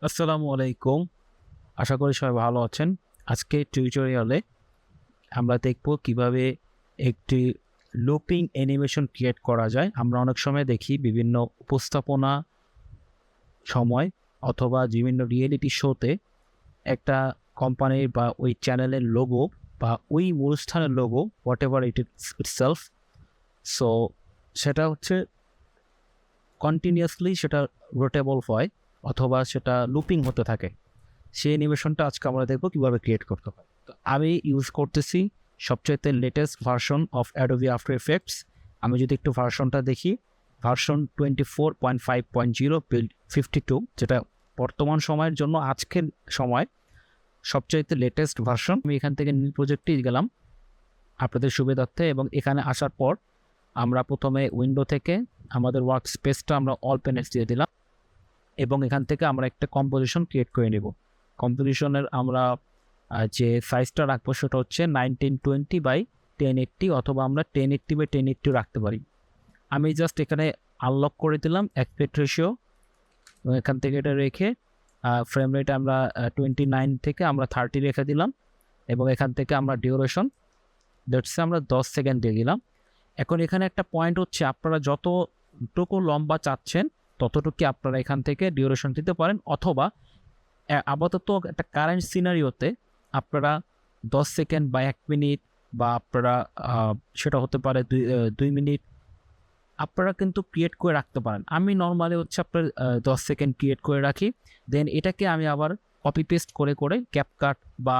আসসালামু আলাইকুম। আশা করি সবাই ভালো আছেন। আজকে টিউটোরিয়ালে আমরা দেখব কিভাবে একটি লুপিং অ্যানিমেশন ক্রিয়েট করা যায়। আমরা অনেক সময় দেখি বিভিন্ন উপস্থাপনা সময় অথবা বিভিন্ন রিয়েলিটি শোতে একটা কোম্পানির বা ওই চ্যানেলের লোগো বা ওই অনুষ্ঠানের logo whatever it is itself. So সেটা হচ্ছে কন্টিনিউয়াসলি সেটা রোটেবল হয় অথবা সেটা লুপিং হতে থাকে। সেই অ্যানিমেশনটা আজকে আমরা দেখব কীভাবে ক্রিয়েট করতে হয়। তো আমি ইউজ করতেছি সবচাইতে latest version of Adobe after effects. আমি যদি একটু ভার্সনটা দেখি, ভার্সন 24.5.0 বিল্ড 52, যেটা বর্তমান সময়ের জন্য আজকের সময় সবচাইতে লেটেস্ট ভার্সন। আমি এখান থেকে নিউ প্রজেক্টে গেলাম আপনাদের সুবিধার্থে, এবং এখানে আসার পর আমরা প্রথমে উইন্ডো থেকে আমাদের ওয়ার্ক স্পেসটা আমরা অল প্যানেলস দিয়ে দিলাম, এবং এখান থেকে আমরা একটা কম্পোজিশন ক্রিয়েট করে নেব। কম্পোজিশনের আমরা যে সাইজটা রাখবো সেটা হচ্ছে 1920 by 1080, অথবা আমরা 1080 by 1080 রাখতে পারি। আমি জাস্ট এখানে আনলক করে দিলাম অ্যাসপেক্ট রেশিও, এবং এখান থেকে এটা রেখে ফ্রেম রেট আমরা 29 থেকে আমরা 30 রেখে দিলাম, এবং এখান থেকে আমরা ডিউরেশন দ্যাটসে আমরা 10 সেকেন্ড দিয়ে দিলাম। এখন এখানে একটা পয়েন্ট হচ্ছে, আপনারা যতটুকু লম্বা চাচ্ছেন ততটুকু আপনারা এখান থেকে ডিউরেশন দিতে পারেন, অথবা আপাতত একটা কারেন্ট সিনারিওতে আপনারা 10 সেকেন্ড বা 1 মিনিট বা আপনারা সেটা হতে পারে 2 মিনিট আপনারা কিন্তু ক্রিয়েট করে রাখতে পারেন। আমি নর্মালি হচ্ছে আপনার 10 সেকেন্ড ক্রিয়েট করে রাখি, দেন এটাকে আমি আবার কপি পেস্ট করে ক্যাপকাট বা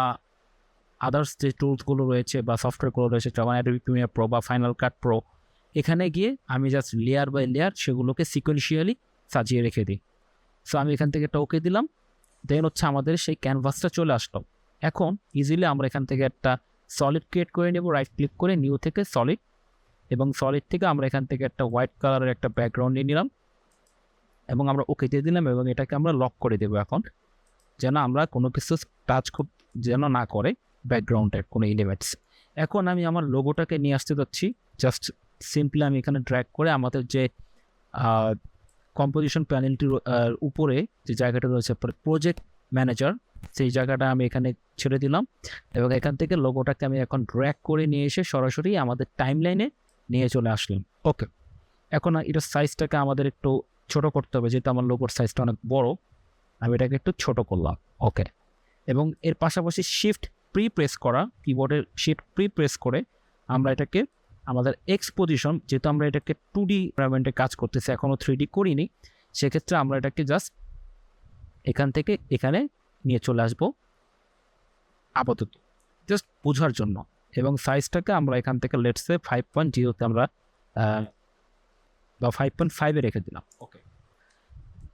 আদার্স যে টুলসগুলো রয়েছে বা সফটওয়্যারগুলো রয়েছে, যেমন অ্যাডোবি প্রিমিয়ার প্রো বা ফাইনাল কাট প্রো, এখানে গিয়ে আমি জাস্ট লেয়ার বাই লেয়ার সেগুলোকে সিকোয়েন্সিয়ালি সাজিয়ে রেখে দিই। সো আমি এখান থেকে একটা ওকে দিলাম, দেন হচ্ছে আমাদের সেই ক্যানভাসটা চলে আসলো। এখন ইজিলি আমরা এখান থেকে একটা সলিড ক্রিয়েট করে নেব, রাইট ক্লিক করে নিউ থেকে সলিড, এবং সলিড থেকে আমরা এখান থেকে একটা হোয়াইট কালারের একটা ব্যাকগ্রাউন্ড নিয়ে নিলাম, এবং আমরা ওকে দিয়ে দিলাম, এবং এটাকে আমরা লক করে দেবো এখন, যেন আমরা কোনো কিছু টাচ যেন না করে ব্যাকগ্রাউন্ডের কোনো এলিমেন্টস। এখন আমি আমার লোগোটাকে নিয়ে আসতে যাচ্ছি। জাস্ট সিম্পলি আমি এখানে ড্র্যাগ করে আমাদের যে কম্পোজিশন প্যানেলটির উপরে যে জায়গাটা রয়েছে প্রজেক্ট ম্যানেজার, সেই জায়গাটা আমি এখানে ছেড়ে দিলাম, এবং এখান থেকে লোগোটাকে আমি এখন ড্র্যাগ করে নিয়ে এসে সরাসরি আমাদের টাইম লাইনে নিয়ে চলে আসলাম। ওকে, এখন এটার সাইজটাকে আমাদের একটু ছোট করতে হবে, যেহেতু আমার লোগোর সাইজটা অনেক বড়, আমি এটাকে একটু ছোট করলাম। ওকে, এবং এর পাশাপাশি শিফট প্রি প্রেস করা, কিবোর্ডের শিফট প্রি প্রেস করে আমরা এটাকে আমাদের এক্স পজিশন, যেহেতু আমরা এটাকে 2D এনভায়রনমেন্টে কাজ করতেছি, এখনও 3D করিনি, সেক্ষেত্রে আমরা এটাকে জাস্ট এখান থেকে এখানে নিয়ে চলে আসবো আপাতত, জাস্ট বোঝার জন্য। এবং সাইজটাকে আমরা এখান থেকে লেটসে 5.0-তে আমরা বা 5.5-এ রেখে দিলাম। ওকে,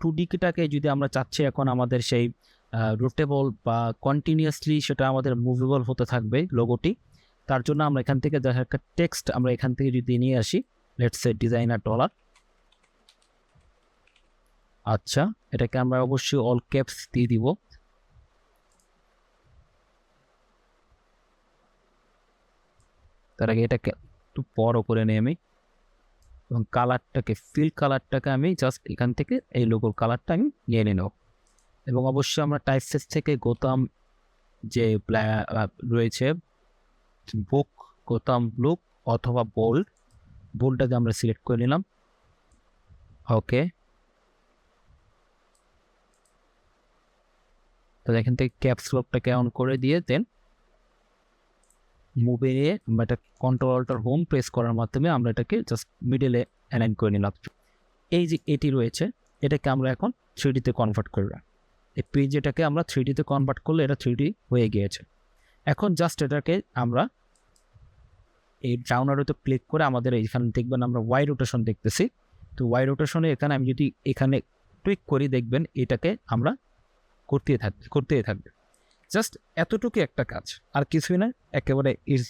2Dটাকে যদি আমরা চাচ্ছি এখন আমাদের সেই রোটেবল বা কন্টিনিউয়াসলি সেটা আমাদের মুভেবল হতে থাকবে লোগোটি, তার জন্য আমরা এখান থেকে দেখা একটা টেক্সট আমরা এখান থেকে যদি নিয়ে আসি, লেটস সে ডিজাইনার ডলার। আচ্ছা, এটাকে আমরা অবশ্যই অল ক্যাপস দিয়ে দিব। তার আগে এটাকে একটু বড় করে নিই আমি, এবং কালারটাকে ফিল কালারটাকে আমি জাস্ট এখান থেকে এই লোগোর কালারটা আমি নিয়ে নেব। এবং অবশ্যই আমরা টাইপফেস থেকে গোতাম যে রয়েছে বুক, গোতাম লুক অথবা বোল্ডটাকে আমরা সিলেক্ট করে নিলাম। ওকে, তো এখান থেকে ক্যাপস লকটাকে অন করে দিয়ে দেন মুভে নিয়ে আমরা এটা কন্ট্রোল অল্টার হোম প্রেস করার মাধ্যমে আমরা এটাকে জাস্ট মিডলে অ্যালাইন করে নিলাম। এই যে এটি রয়েছে, এটাকে আমরা এখন 3Dতে কনভার্ট করলাম। এই পেজটাকে আমরা 3Dতে কনভার্ট করলে এটা 3D হয়ে গিয়েছে। এখন জাস্ট এটাকে আমরা এই ডাউন অ্যারোতে ক্লিক করে আমাদের এইখানে দেখবেন আমরা ওয়াই রোটেশন দেখতেছি। তো ওয়াই রোটেশনে এখানে আমি যদি এখানে ক্লিক করি, দেখবেন এটাকে আমরা করতেই থাকবে। জাস্ট এতটুকু একটা কাজ, আর কিছুই না, একেবারে is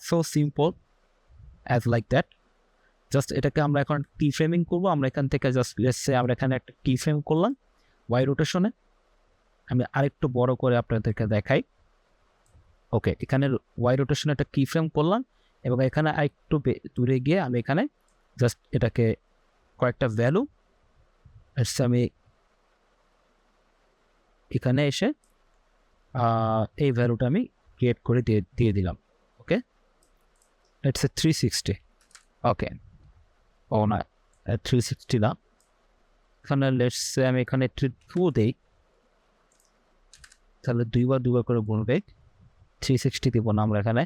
so simple as like that. Just এটাকে আমরা এখন কি ফ্রেমিং করবো, আমরা এখান থেকে জাস্ট লেটসে আমরা এখানে একটা কি ফ্রেম করলাম ওয়াই রোটেশনে। আমি আরেকটু বড় করে আপনাদেরকে দেখাই। ওকে, এখানে ওয়াই রোটেশনে একটা কি ফ্রেম করলাম, এবং এখানে আরেকটু দূরে গিয়ে আমি এখানে জাস্ট এটাকে কয়েকটা ভ্যালু আমি এখানে এসে এই ভ্যালুটা আমি ক্রিয়েট করে দিয়ে দিলাম। ওকে, ইটস এ 360। ওকে, ও না 360 না, এখানে লেটস সে আমি এখানে 2 দেই, তাহলে দুইবার করে গুনবে, 360 দিব না আমরা এখানে।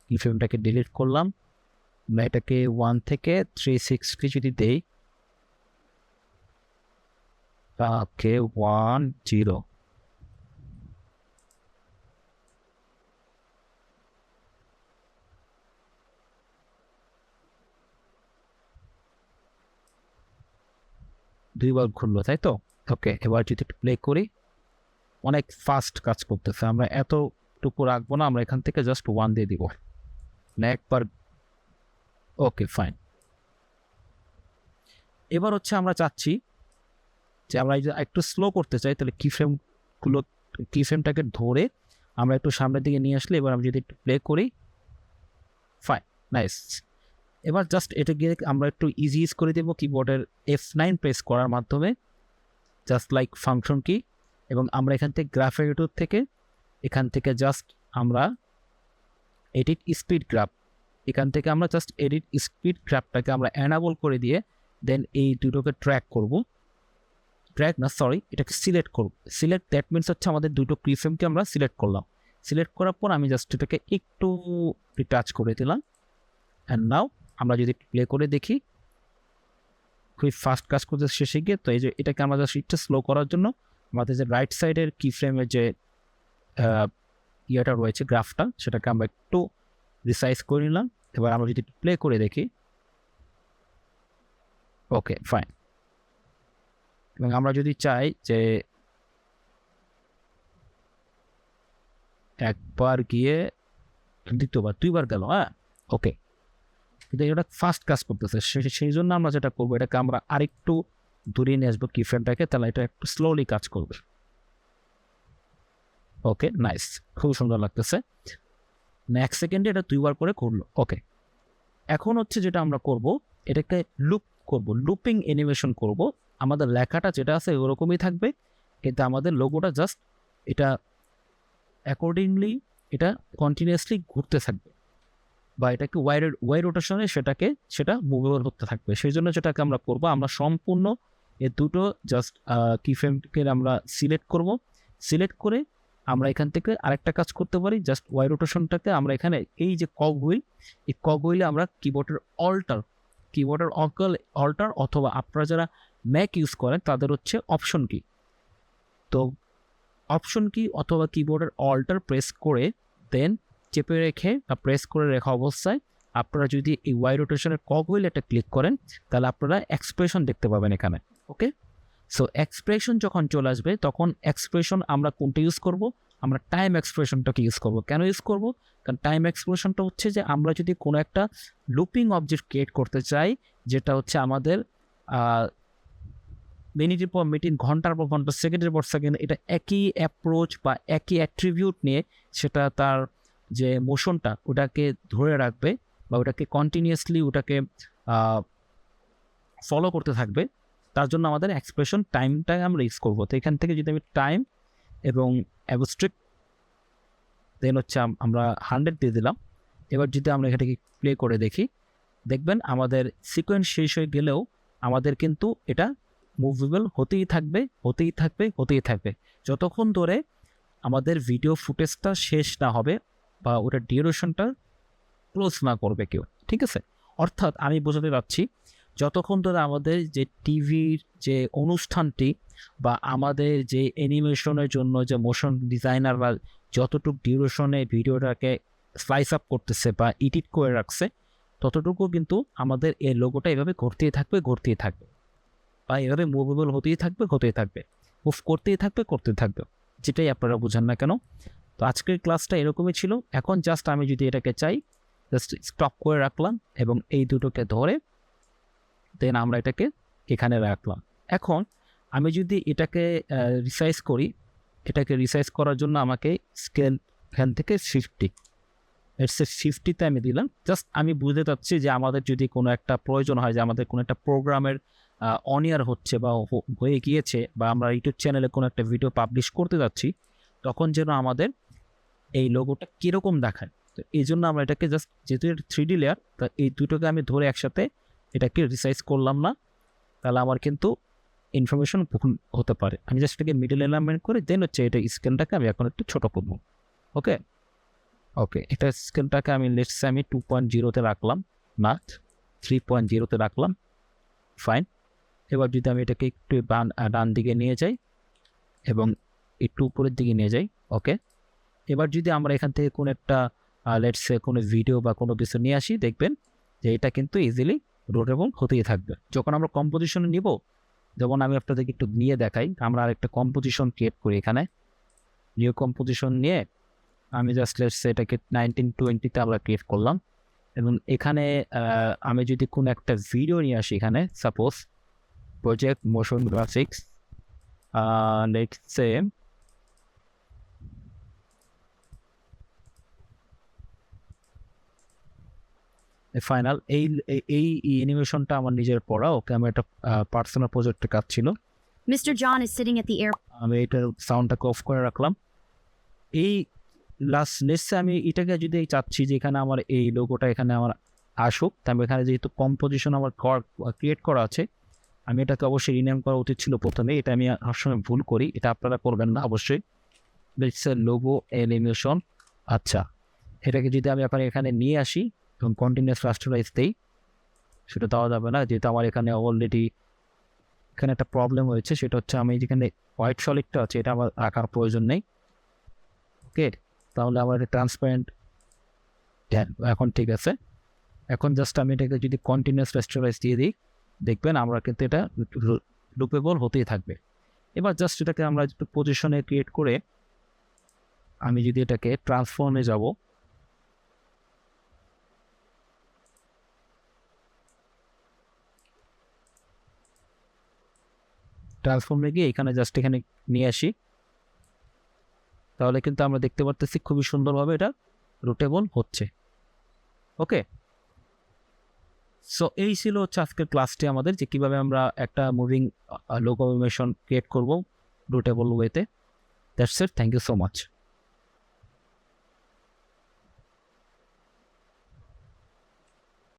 এই ফ্রেমটাকে ডিলিট করলাম, এটাকে 1 থেকে 360 যদি দেই, ওকে 1 0, দুইবার ঘুরলো, তাই তো? ওকে, এবার যদি প্লে করি, অনেক ফাস্ট কাজ করতেছে। আমরা এতটুকু রাখবো না, আমরা এখান থেকে জাস্ট 1 দিয়ে দিব না একবার। Okay fine. এবার হচ্ছে আমরা চাচ্ছি যে আমরা একটু স্লো করতে চাই, তাহলে কি ফ্রেমটাকে ধরে আমরা একটু সামনের দিকে নিয়ে আসলে, এবার আমি যদি একটু প্লে করি, ফাইন, নাইস। এবার জাস্ট এটা গিয়ে আমরা একটু ইজ করে দেবো কিবোর্ডের F9 প্রেস করার মাধ্যমে, জাস্ট লাইক ফাংশন কি। এবং আমরা এখান থেকে গ্রাফ এডিটর থেকে এখান থেকে জাস্ট আমরা এডিট স্পিড গ্রাফ, এখান থেকে আমরা জাস্ট এডিট স্পিড গ্রাফটাকে আমরা অ্যানাবল করে দিয়ে দেন এই দুটোকে ট্র্যাক করব, এটাকে সিলেক্ট করব। সিলেক্ট দ্যাট মিনস হচ্ছে আমাদের দুটো প্রিফ্রেমকে আমরা সিলেক্ট করলাম। সিলেক্ট করার পর আমি জাস্ট এটাকে একটু টাচ করে দিলাম। অ্যান্ড নাও আমরা যদি প্লে করে দেখি, খুবই ফাস্ট কাজ করতে শেষে গিয়ে, তো এই যে এটাকে আমরা জাস্ট একটু স্লো করার জন্য আমাদের যে রাইট সাইডের কি ফ্রেমের যে ইয়েটা রয়েছে গ্রাফটা, সেটাকে আমরা একটু রিসাইজ করে নিলাম। এবার আমরা যদি প্লে করে দেখি, ওকে ফাইন। এবং আমরা যদি চাই যে একবার গিয়ে দ্বিতীয়বার, 2বার গেল, হ্যাঁ ওকে, কিন্তু এটা ফাস্ট কাজ করতেছে, সেই জন্য আমরা যেটা করবো, এটাকে আমরা আরেকটু দূরিয়ে নিয়ে আসবো কি ফ্রেমটাকে, তাহলে এটা একটু স্লোলি কাজ করবে। ওকে নাইস, খুব সুন্দর লাগতেছে। নেক্সট সেকেন্ডে এটা 2বার করে করলো। ওকে, এখন হচ্ছে যেটা আমরা করব, এটাকে লুপ করব, লুপিং অ্যানিমেশন করব। আমাদের লেখাটা যেটা আছে ওরকমই থাকবে, কিন্তু আমাদের লোগোটা জাস্ট এটা অ্যাকর্ডিংলি এটা কন্টিনিউয়াসলি ঘুরতে থাকবে, বা এটাকে ওয়াই রোটেশনে সেটা মুভেবল হতে থাকবে। সেই জন্য যেটাকে আমরা করব, আমরা সম্পূর্ণ এই দুটো জাস্ট কি ফ্রেমকে আমরা সিলেক্ট করব। সিলেক্ট করে আমরা এখান থেকে আরেকটা কাজ করতে পারি, জাস্ট ওয়াই রোটেশনটাকে আমরা এখানে এই যে কক হুইল, এই কক হুইলে আমরা কিবোর্ডের অল্টার অথবা আপনারা যারা ম্যাক ইউজ করেন তাদের হচ্ছে অপশন কি, তো অপশন কি অথবা কিবোর্ডের অল্টার প্রেস করে দেন চেপে রেখে বা প্রেস করে রাখা অবস্থায় আপনারা যদি এই ওয়াই রোটেশনের কক হুইল এটা ক্লিক করেন, তাহলে আপনারা এক্সপ্রেশন দেখতে পাবেন এখানে। ওকে, সো এক্সপ্রেশন যখন চলে আসবে, তখন এক্সপ্রেশন আমরা কোনটা ইউজ করব, আমরা টাইম এক্সপ্রেশনটাকে ইউজ করব। কেন ইউজ করব? কারণ টাইম এক্সপ্রেশনটা হচ্ছে যে আমরা যদি কোনো একটা লুপিং অবজেক্ট ক্রিয়েট করতে চাই, যেটা হচ্ছে আমাদের মিনিটের পর মিনিট, ঘন্টার পর ঘন্টা, সেকেন্ডের পর সেকেন্ড, এটা একই অ্যাপ্রোচ বা একই অ্যাট্রিবিউট নিয়ে সেটা তার যে মোশনটা ওটাকে ধরে রাখবে বা ওটাকে কন্টিনিউয়াসলি ওটাকে ফলো করতে থাকবে, তার জন্য আমাদের এক্সপ্রেশন টাইমটাই আমরা ইউজ করবো। তো এখান থেকে যদি আমি টাইম এবং অ্যাবস্ট্রিক্ট দেন হচ্ছে আমরা 100 দিয়ে দিলাম। এবার যদি আমরা এখানে প্লে করে দেখি, দেখবেন আমাদের সিকোয়েন্স শেষ হয়ে গেলেও আমাদের কিন্তু এটা মুভেবল হতেই থাকবে যতক্ষণ ধরে আমাদের ভিডিও ফুটেজটা শেষ না হবে বা ওটা ডিউরেশনটা ক্লোজ না করবে কেউ। ঠিক আছে, অর্থাৎ আমি বোঝাতে চাচ্ছি, যতক্ষণ ধরে আমাদের যে টিভির যে অনুষ্ঠানটি বা আমাদের যে অ্যানিমেশনের জন্য যে মোশন ডিজাইনার বা যতটুকু ডিউরেশনে ভিডিওটাকে স্লাইস আপ করতেছে বা এডিট করে রাখছে, ততটুকু কিন্তু আমাদের এই লোগোটা এভাবে ঘুরতেই থাকবে বা এভাবে মুভেবল হতেই থাকবে, মুভ করতেই থাকবে, যেটাই আপনারা বুঝেন না কেন। তো আজকের ক্লাসটা এরকমই ছিল। এখন জাস্ট আমি যদি এটাকে চাই, জাস্ট স্টপ করে রাখলাম এবং এই দুটোকে ধরে দেন আমরা এটাকে এখানে রাখলাম। এখন আমি যদি এটাকে রিসাইজ করি, এটাকে রিসাইজ করার জন্য আমাকে স্কেল এখান থেকে 50তে আমি দিলাম। জাস্ট আমি বুঝতে চাচ্ছি যে আমাদের যদি কোনো একটা প্রয়োজন হয়, যে আমাদের কোনো একটা প্রোগ্রামের অন ইয়ার হচ্ছে বা হয়ে গিয়েছে বা আমরা ইউটিউব চ্যানেলে কোনো একটা ভিডিও পাবলিশ করতে যাচ্ছি, তখন যেন আমাদের এই লোগোটা কীরকম দেখায়। তো এই জন্য আমরা এটাকে জাস্ট, যেহেতু এটা 3D লেয়ার, তা এই দুটোকে আমি ধরে একসাথে এটাকে রিসাইজ করলাম না, তাহলে আমার কিন্তু ইনফরমেশন ভুল হতে পারে। আমি জাস্ট এটাকে মিডল অ্যালাইনমেন্ট করে দেন হচ্ছে এটা স্কেলটাকে আমি এখন একটু ছোটো করবো। ওকে ওকে, এটা স্কেলটাকে আমি লেটস আমি 2.0-তে রাখলাম, না 3.0-তে রাখলাম, ফাইন। এবার যদি আমি এটাকে একটু ডান দিকে নিয়ে যাই এবং একটু উপরের দিকে নিয়ে যাই, ওকে। এবার যদি আমরা এখান থেকে কোনো একটা লেটসে কোনো ভিডিও বা কোনো কিছু নিয়ে আসি, দেখবেন যে এটা কিন্তু ইজিলি রোটেবল হতেই থাকবে। যখন আমরা কম্পোজিশনে নিব, যেমন আমি আপনাদেরকে একটু নিয়ে দেখাই, আমরা আরেকটা কম্পোজিশন ক্রিয়েট করি। এখানে নিউ কম্পোজিশন নিয়ে আমি জাস্ট লেটসে এটাকে 1920-তে আমরা ক্রিয়েট করলাম এবং এখানে আমি যদি কোনো একটা ভিডিও নিয়ে আসি, এখানে suppose project motion graphics, let's say final, এই অ্যানিমেশনটা আমার নিজের পড়া। ওকে, আমার একটা পার্সোনাল প্রজেক্টের কাজ ছিল। Mr. John is sitting at the air. আমি এটার সাউন্ডটাকে অফ করে রাখলাম। এই লেটসে আমি এটাকে যদি চাচ্ছি যে এখানে আমার এই লোগোটা এখানে আমার আসুক, তাহলে এখানে যেহেতু কম্পোজিশন আমার ক্রিয়েট করা আছে, আমি এটাকে অবশ্যই রিনেম করা উচিত ছিল প্রথমে। এটা আমি সবসময় ভুল করি, এটা আপনারা করবেন না অবশ্যই। লেটসে লোগো অ্যানিমেশন, আচ্ছা, এটাকে যদি আমি এখানে নিয়ে আসি এবং কন্টিনিউয়াস রাস্টারাইজ দেই, সেটা দেওয়া যাবে না, যেহেতু আমার এখানে অলরেডি এখানে একটা প্রবলেম হয়েছে। সেটা হচ্ছে আমি যেখানে হোয়াইট সলিডটা আছে এটা আমার রাখার প্রয়োজন নেই। ওকে, তাহলে আমার ট্রান্সপারেন্ট এখন ঠিক আছে। এখন জাস্ট আমি এটাকে যদি কন্টিনিউয়াস রাস্টারাইজ দিয়ে দিই, দেখবেন আমরা কিন্তু এটা লুপেবল হতেই থাকবে। এবার জাস্ট এটাকে আমরা একটু পজিশনে ক্রিয়েট করে আমি যদি এটাকে ট্রান্সফর্মে যাব, ট্রান্সফর্মে গিয়ে এখানে জাস্ট এখানে নিয়ে আসি, তাহলে কিন্তু আমরা দেখতে পারতেছি খুবই সুন্দরভাবে এটা রোটেবল হচ্ছে। ওকে, সো এই ছিল হচ্ছে আজকের ক্লাসটি আমাদের, যে কীভাবে আমরা একটা মুভিং লোগো অ্যানিমেশন ক্রিয়েট করব রোটেবল ওয়েতে। That's it, thank you so much.